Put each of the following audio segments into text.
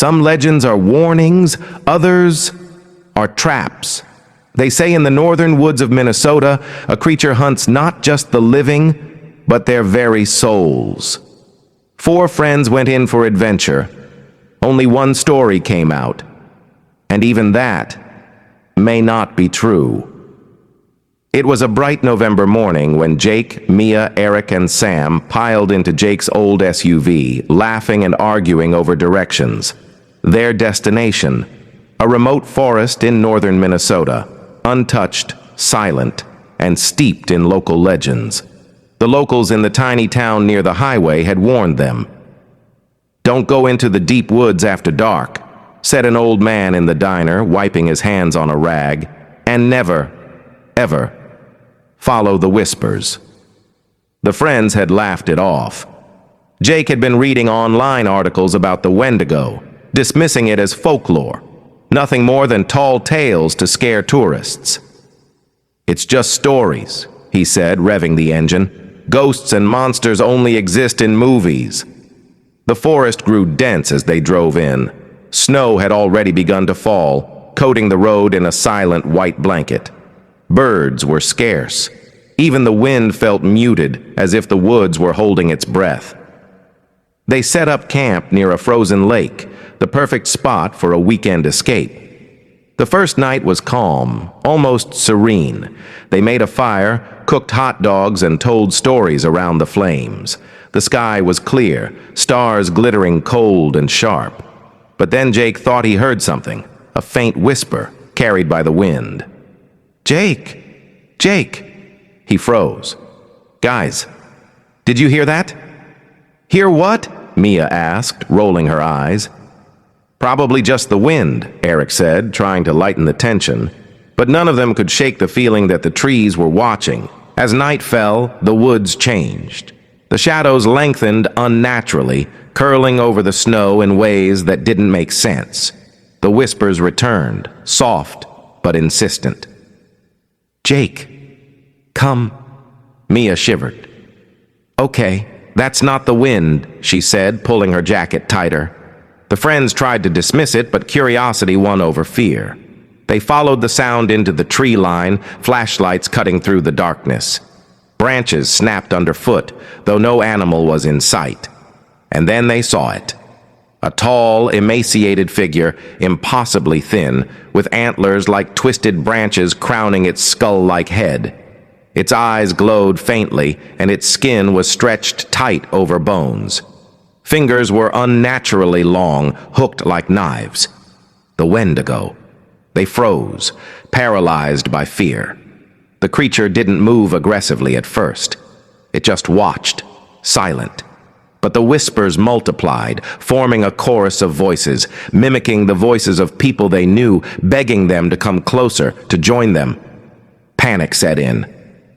Some legends are warnings, others are traps. They say in the northern woods of Minnesota, a creature hunts not just the living, but their very souls. 4 friends went in for adventure. Only one story came out, and even that may not be true. It was a bright November morning when Jake, Mia, Eric, and Sam piled into Jake's old SUV, laughing and arguing over directions. Their destination, a remote forest in northern Minnesota, untouched, silent, and steeped in local legends. The locals in the tiny town near the highway had warned them. "Don't go into the deep woods after dark," said an old man in the diner, wiping his hands on a rag, "and never, ever, follow the whispers." The friends had laughed it off. Jake had been reading online articles about the Wendigo, dismissing it as folklore, nothing more than tall tales to scare tourists. "It's just stories," he said, revving the engine. "Ghosts and monsters only exist in movies." The forest grew dense as they drove in. Snow had already begun to fall, coating the road in a silent white blanket. Birds were scarce. Even the wind felt muted, as if the woods were holding its breath. They set up camp near a frozen lake, the perfect spot for a weekend escape. The first night was calm, almost serene. They made a fire, cooked hot dogs, and told stories around the flames. The sky was clear, stars glittering cold and sharp. But then Jake thought he heard something, a faint whisper carried by the wind. "Jake! Jake!" He froze. "Guys, did you hear that?" "Hear what?" Mia asked, rolling her eyes. "Probably just the wind," Eric said, trying to lighten the tension. But none of them could shake the feeling that the trees were watching. As night fell, the woods changed. The shadows lengthened unnaturally, curling over the snow in ways that didn't make sense. The whispers returned, soft but insistent. "Jake, come." Mia shivered. "Okay, that's not the wind," she said, pulling her jacket tighter. The friends tried to dismiss it, but curiosity won over fear. They followed the sound into the tree line, flashlights cutting through the darkness. Branches snapped underfoot, though no animal was in sight. And then they saw it. A tall, emaciated figure, impossibly thin, with antlers like twisted branches crowning its skull-like head. Its eyes glowed faintly, and its skin was stretched tight over bones. Fingers were unnaturally long, hooked like knives. The Wendigo. They froze, paralyzed by fear. The creature didn't move aggressively at first. It just watched, silent. But the whispers multiplied, forming a chorus of voices, mimicking the voices of people they knew, begging them to come closer, to join them. Panic set in.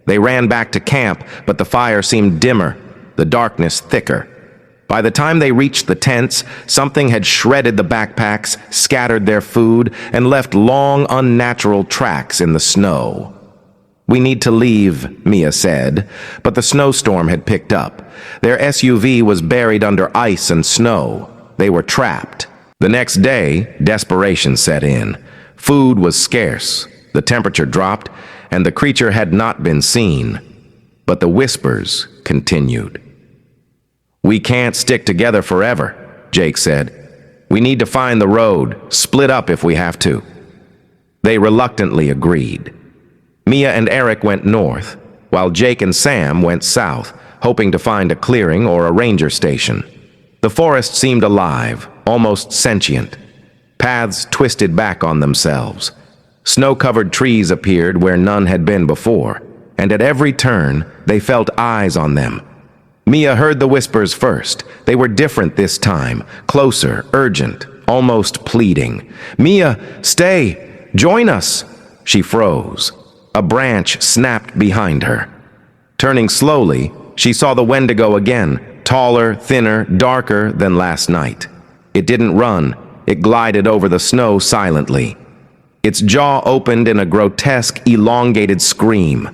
They ran back to camp, but the fire seemed dimmer, the darkness thicker. By the time they reached the tents, something had shredded the backpacks, scattered their food, and left long, unnatural tracks in the snow. "We need to leave," Mia said, but the snowstorm had picked up. Their SUV was buried under ice and snow. They were trapped. The next day, desperation set in. Food was scarce, the temperature dropped, and the creature had not been seen. But the whispers continued. "We can't stick together forever," Jake said. "We need to find the road, split up if we have to." They reluctantly agreed. Mia and Eric went north, while Jake and Sam went south, hoping to find a clearing or a ranger station. The forest seemed alive, almost sentient. Paths twisted back on themselves. Snow-covered trees appeared where none had been before, and at every turn they felt eyes on them. Mia heard the whispers first. They were different this time, closer, urgent, almost pleading. "Mia, stay! Join us!" She froze. A branch snapped behind her. Turning slowly, she saw the Wendigo again, taller, thinner, darker than last night. It didn't run. It glided over the snow silently. Its jaw opened in a grotesque, elongated scream.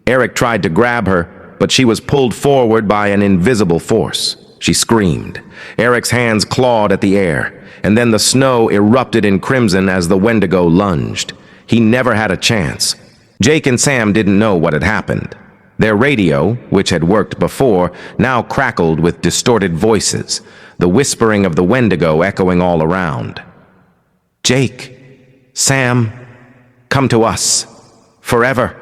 Eric tried to grab her, but she was pulled forward by an invisible force. She screamed. Eric's hands clawed at the air. and then the snow erupted in crimson as the Wendigo lunged. He never had a chance. Jake and Sam didn't know what had happened. Their radio, which had worked before, now crackled with distorted voices, the whispering of the Wendigo echoing all around. "Jake, Sam, come to us. Forever."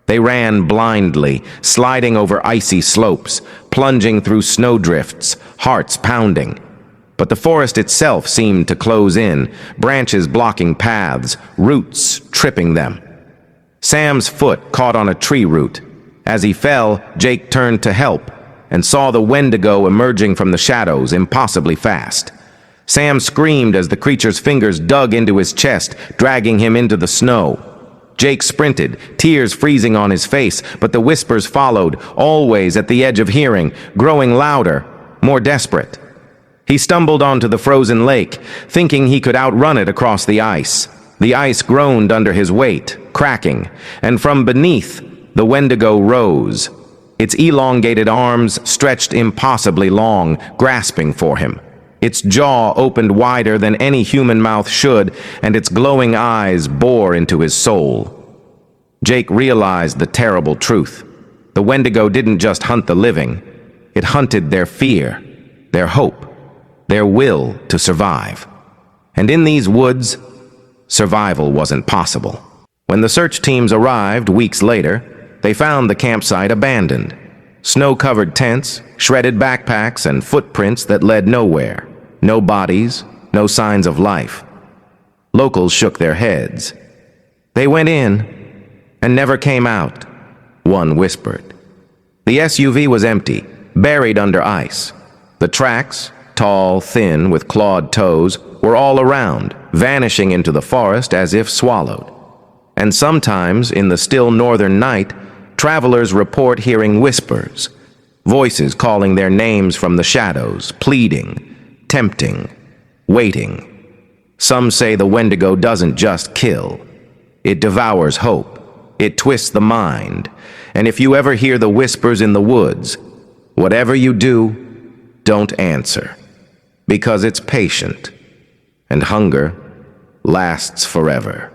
They ran blindly, sliding over icy slopes, plunging through snowdrifts, hearts pounding. But the forest itself seemed to close in, branches blocking paths, roots tripping them. Sam's foot caught on a tree root. As he fell, Jake turned to help and saw the Wendigo emerging from the shadows impossibly fast. Sam screamed as the creature's fingers dug into his chest, dragging him into the snow. Jake sprinted, tears freezing on his face, but the whispers followed, always at the edge of hearing, growing louder, more desperate. He stumbled onto the frozen lake, thinking he could outrun it across the ice. The ice groaned under his weight, cracking, and from beneath, the Wendigo rose. Its elongated arms stretched impossibly long, grasping for him. Its jaw opened wider than any human mouth should, and its glowing eyes bore into his soul. Jake realized the terrible truth. The Wendigo didn't just hunt the living. It hunted their fear, their hope, their will to survive. And in these woods, survival wasn't possible. When the search teams arrived weeks later, they found the campsite abandoned. Snow-covered tents, shredded backpacks, and footprints that led nowhere. No bodies, no signs of life. Locals shook their heads. "They went in and never came out," one whispered. The SUV was empty, buried under ice. The tracks, tall, thin, with clawed toes, were all around, vanishing into the forest as if swallowed. And sometimes, in the still northern night, travelers report hearing whispers, voices calling their names from the shadows, pleading, tempting, waiting. Some say the Wendigo doesn't just kill. It devours hope. It twists the mind. And if you ever hear the whispers in the woods, whatever you do, don't answer. Because it's patient, and hunger lasts forever.